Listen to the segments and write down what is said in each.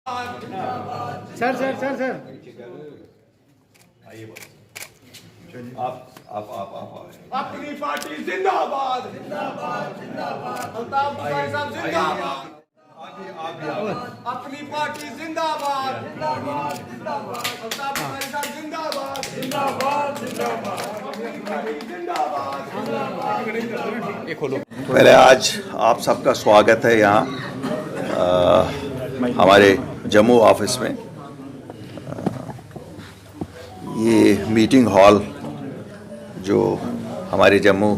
Sir sir sir sir आप अपनी party जिंदाबाद जिंदाबाद जिंदाबाद अल्ताफ बुखारी साहब जिंदाबाद अपनी पार्टी जिंदाबाद जिंदाबाद जिंदाबाद अल्ताफ बुखारी साहब जिंदाबाद जिंदाबाद जिंदाबाद अपनी पार्टी जिंदाबाद जिंदाबाद। पहले आज आप सबका स्वागत है यहाँ हमारे जम्मू ऑफिस में। ये मीटिंग हॉल जो हमारे जम्मू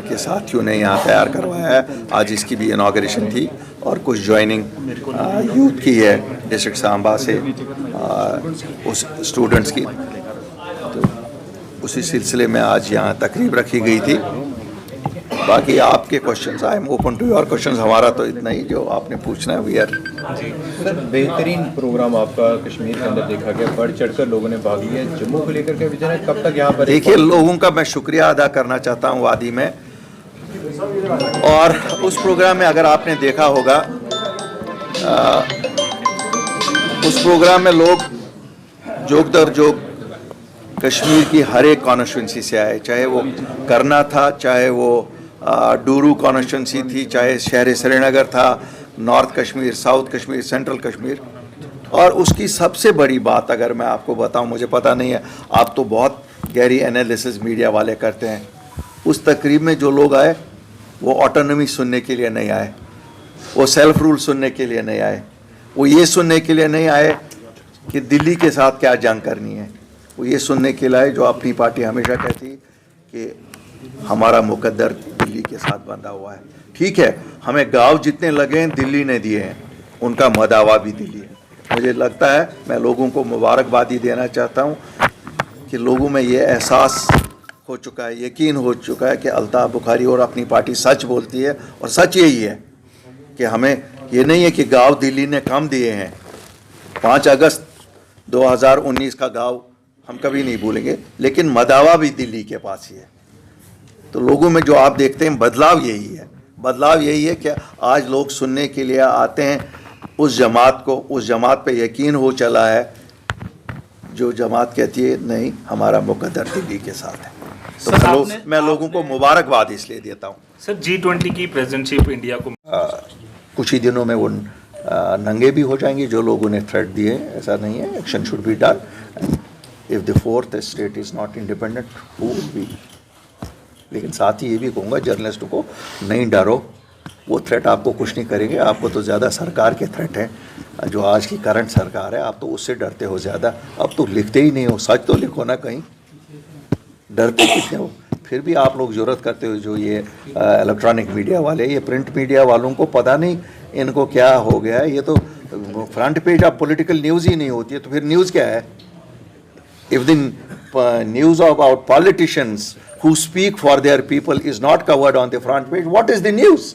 के साथियों ने यहाँ तैयार करवाया है, आज इसकी भी इनॉग्रेशन थी और कुछ ज्वाइनिंग यूथ की है डिस्ट्रिक्ट सांबा से, उस स्टूडेंट्स की, तो उसी सिलसिले में आज यहाँ तकरीब रखी गई थी। बाकी आपके questions, I am open to your questions. हमारा तो इतना ही जो आपने पूछना है, वी आर। सर, बेहतरीन प्रोग्राम आपका कश्मीर के अंदर देखा गया, बढ़ चढ़कर लोगों ने भाग लिया। जम्मू को लेकर के विजन है, कब तक यहाँ पर? देखिए, लोगों का मैं शुक्रिया अदा करना चाहता हूँ वादी में, और उस प्रोग्राम में अगर आपने देखा होगा, उस प्रोग्राम में लोग जोक दर जोक कश्मीर की हर एक कॉन्स्टिट्यूंसी से आए, चाहे वो करना था, चाहे वो डूरू कॉन्स्टिट्यूंसी थी, चाहे शहर श्रीनगर था, north Kashmir, south Kashmir, central Kashmir. और उसकी सबसे बड़ी बात अगर मैं आपको बताऊं, मुझे पता नहीं है, आप तो बहुत गहरी एनालिसिस मीडिया वाले करते हैं, उस तकरीब में जो लोग आए वो ऑटोनॉमी सुनने के लिए नहीं आए, वो सेल्फ रूल सुनने के लिए नहीं आए, वो ये सुनने के लिए नहीं आए कि दिल्ली के साथ क्या जंग करनी है, वो ये सुनने के लिए आए जो अपनी पार्टी हमेशा कहती कि हमारा मुकद्दर दिल्ली के साथ बंधा हुआ है। ठीक है, हमें गांव जितने लगे हैं दिल्ली ने दिए हैं, उनका मदावा भी दिल्ली है। मुझे लगता है, मैं लोगों को मुबारकबादी देना चाहता हूं कि लोगों में ये एहसास हो चुका है, यकीन हो चुका है कि अल्ताफ बुखारी और अपनी पार्टी सच बोलती है, और सच यही है कि हमें ये नहीं है कि गाँव दिल्ली ने कम दिए हैं। 5 अगस्त 2019 का गाँव हम कभी नहीं भूलेंगे, लेकिन मदावा भी दिल्ली के पास ही है। तो लोगों में जो आप देखते हैं बदलाव यही है, बदलाव यही है कि आज लोग सुनने के लिए आते हैं उस जमात को, उस जमात पे यकीन हो चला है जो जमात कहती है नहीं, हमारा मुकद्दर दिल्ली के साथ है। तो मैं लोगों को मुबारकबाद इसलिए देता हूँ। सर, G20 की प्रेसिडेंटशिप इंडिया को कुछ ही दिनों में वो नंगे भी हो जाएंगे जो लोगों ने थ्रेट दिए, ऐसा नहीं है। Action should be done. If the fourth state is not independent, who will be? लेकिन साथ ही ये भी कहूँगा जर्नलिस्टों को, नहीं डरो, वो थ्रेट आपको कुछ नहीं करेंगे। आपको तो ज़्यादा सरकार के थ्रेट हैं, जो आज की करंट सरकार है, आप तो उससे डरते हो ज़्यादा। अब तो लिखते ही नहीं हो, सच तो लिखो ना कहीं, डरते कितने हो? फिर भी आप लोग ज़रूरत करते हो, जो ये इलेक्ट्रॉनिक मीडिया वाले, ये प्रिंट मीडिया वालों को पता नहीं इनको क्या हो गया है। ये तो फ्रंट पेज आप पॉलिटिकल न्यूज़ ही नहीं होती है, तो फिर न्यूज़ क्या है? If the news about politicians who speak for their people is not covered on the front page, what is the news?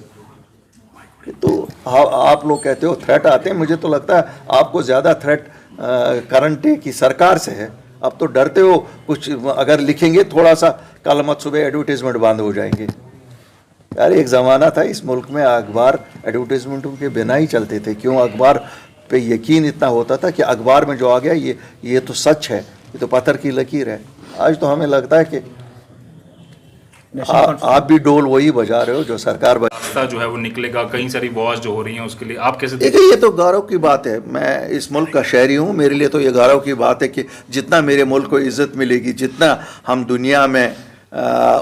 तो आप लोग कहते हो थ्रेट आते हैं, मुझे तो लगता है आपको ज़्यादा थ्रेट करंट डे की सरकार से है। अब तो डरते हो, कुछ अगर लिखेंगे थोड़ा सा, कल मत सुबह एडवर्टीजमेंट बंद हो जाएंगे। यार, एक ज़माना था इस मुल्क में अखबार एडवर्टीजमेंटों के बिना ही चलते थे। क्यों? अखबार पे यकीन इतना होता था कि अखबार में जो आ गया ये तो सच है, ये तो पत्थर की लकीर है। आज तो हमें लगता है कि आप भी डोल वही बजा रहे हो जो सरकार रास्ता जो है वो निकलेगा। कई सारी वॉर्स जो हो रही हैं, उसके लिए आप कैसे देखिए? ये तो गौरव की बात है। मैं इस मुल्क का शहरी हूँ, मेरे लिए तो ये गौरव की बात है कि जितना मेरे मुल्क को इज़्ज़त मिलेगी, जितना हम दुनिया में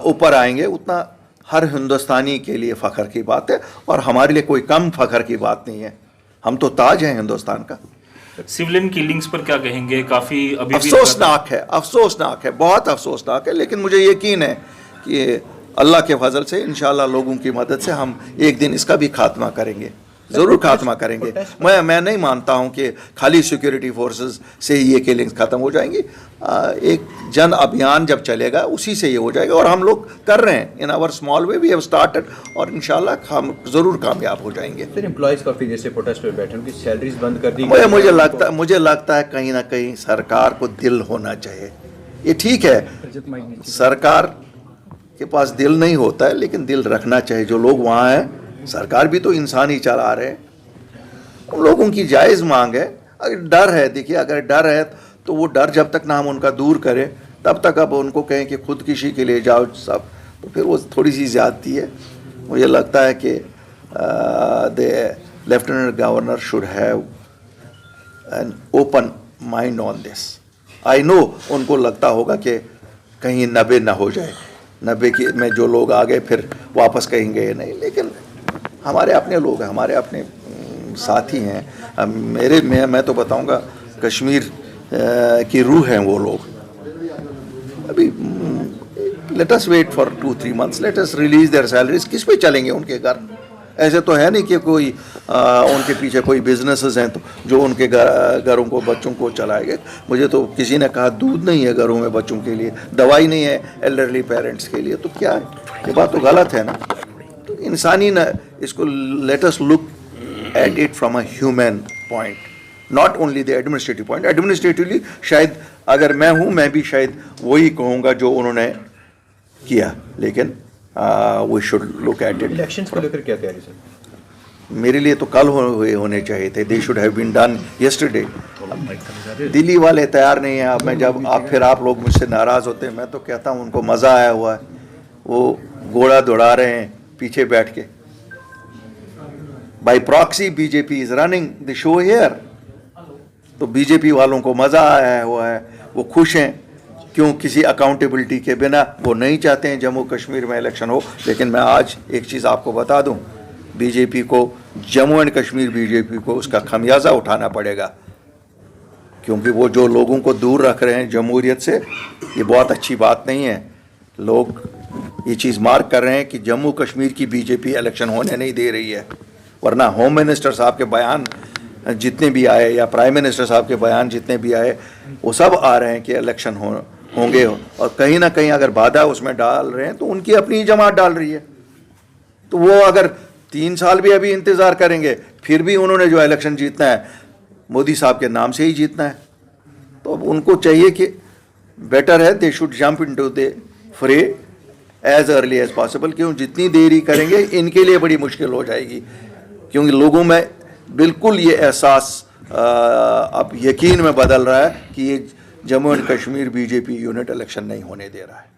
ऊपर आएंगे, उतना हर हिंदुस्तानी के लिए फ़ख्र की बात है, और हमारे लिए कोई कम फ़ख्र की बात नहीं है। हम तो ताज हैं हिंदुस्तान का। सिविलियन किलिंग्स पर क्या कहेंगे? काफ़ी अभी अफसोसनाक है, अफसोसनाक है, बहुत अफसोसनाक है। लेकिन मुझे यकीन है कि अल्लाह के फजल से, इंशाल्लाह लोगों की मदद से हम एक दिन इसका भी खात्मा करेंगे, ज़रूर खात्मा करेंगे। मैं नहीं मानता हूं कि खाली सिक्योरिटी फोर्सेस से ही ये किलिंग्स ख़त्म हो जाएंगी। एक जन अभियान जब चलेगा उसी से ये हो जाएगा, और हम लोग कर रहे हैं in our small way, we have started, और इंशाल्लाह हम ज़रूर कामयाब हो जाएंगे। फिर एम्प्लॉयज़ काफ़ी जैसे प्रोटेस्ट पे बैठे, उनकी सैलरीज बंद कर दी। मुझे लगता है कहीं ना कहीं सरकार को दिल होना चाहिए। ये ठीक है, सरकार के पास दिल नहीं होता है, लेकिन दिल रखना चाहिए। जो लोग वहाँ हैं, सरकार भी तो इंसान ही चला रहे हैं, उन लोगों की जायज़ मांग है। अगर डर है, देखिए अगर डर है तो वो डर जब तक ना हम उनका दूर करें तब तक अब उनको कहें कि खुदकुशी के लिए जाओ सब, तो फिर वो थोड़ी सी ज़्यादती है। मुझे लगता है कि the lieutenant governor should have an open mind on this. I know उनको लगता होगा कि कहीं 90 ना हो जाए, 90 की में जो लोग आ गए फिर वापस कहेंगे नहीं, लेकिन हमारे अपने लोग हैं, हमारे अपने साथी हैं। मैं तो बताऊंगा कश्मीर की रूह हैं वो लोग। अभी let us wait for 2-3 months, let us release their salaries. किस पे चलेंगे उनके घर? ऐसे तो है नहीं कि कोई उनके पीछे कोई बिजनेसेस हैं तो जो उनके घरों को बच्चों को चलाएंगे। मुझे तो किसी ने कहा दूध नहीं है घरों में बच्चों के लिए, दवाई नहीं है एल्डरली पेरेंट्स के लिए, तो क्या है? ये बात तो गलत है ना। तो इंसानी ना इसको let us look at it from a human point, not only the administrative point. Administratively शायद अगर मैं हूँ मैं भी शायद वही कहूँगा जो उन्होंने किया, लेकिन we should look at it. Elections को लेकर क्या तैयारी सर? मेरे लिए तो कल होने चाहिए थे, they should have been done yesterday. Delhi वाले तैयार नहीं है। अब मैं जब फिर आप लोग मुझसे नाराज़ होते हैं, मैं तो कहता हूँ उनको मज़ा आया हुआ है, वो घोड़ा दौड़ा रहे हैं पीछे बैठ के। By proxy BJP is running the show here. तो बीजेपी वालों को मज़ा आया हुआ है, वो खुश हैं। क्यों? किसी अकाउंटेबिलिटी के बिना वो नहीं चाहते हैं जम्मू कश्मीर में इलेक्शन हो। लेकिन मैं आज एक चीज़ आपको बता दूं, बीजेपी को, जम्मू एंड कश्मीर बीजेपी को उसका खमियाजा उठाना पड़ेगा, क्योंकि वो जो लोगों को दूर रख रहे हैं जमहूरियत से, ये बहुत अच्छी बात नहीं है। लोग ये चीज़ मार्क कर रहे हैं कि जम्मू कश्मीर की बीजेपी इलेक्शन होने नहीं दे रही है, वरना होम मिनिस्टर साहब के बयान जितने भी आए या प्राइम मिनिस्टर साहब के बयान जितने भी आए, वो सब आ रहे हैं कि इलेक्शन होंगे। और कहीं ना कहीं अगर बाधा उसमें डाल रहे हैं तो उनकी अपनी जमात डाल रही है। तो वो अगर 3 साल भी अभी इंतज़ार करेंगे फिर भी उन्होंने जो इलेक्शन जीतना है मोदी साहब के नाम से ही जीतना है। तो अब उनको चाहिए कि बेटर है they should jump into the fray as early as possible. क्यों? जितनी देरी करेंगे इनके लिए बड़ी मुश्किल हो जाएगी, क्योंकि लोगों में बिल्कुल ये एहसास अब यकीन में बदल रहा है कि ये Jammu and Kashmir BJP unit election नहीं होने दे रहा है।